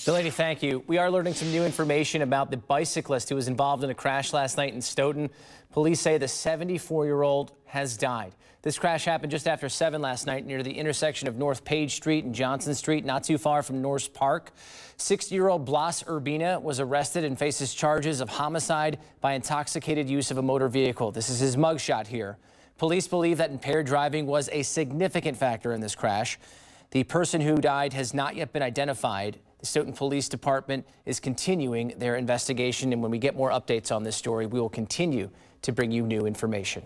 Delaney, thank you. We are learning some new information about the bicyclist who was involved in a crash last night in Stoughton. Police say the 74-year-old has died. This crash happened just after 7 last night near the intersection of North Page Street and Johnson Street, not too far from Norse Park. 60-year-old Blas Urbina was arrested and faces charges of homicide by intoxicated use of a motor vehicle. This is his mugshot here. Police believe that impaired driving was a significant factor in this crash. The person who died has not yet been identified. The Stoughton Police Department is continuing their investigation, and when we get more updates on this story, we will continue to bring you new information.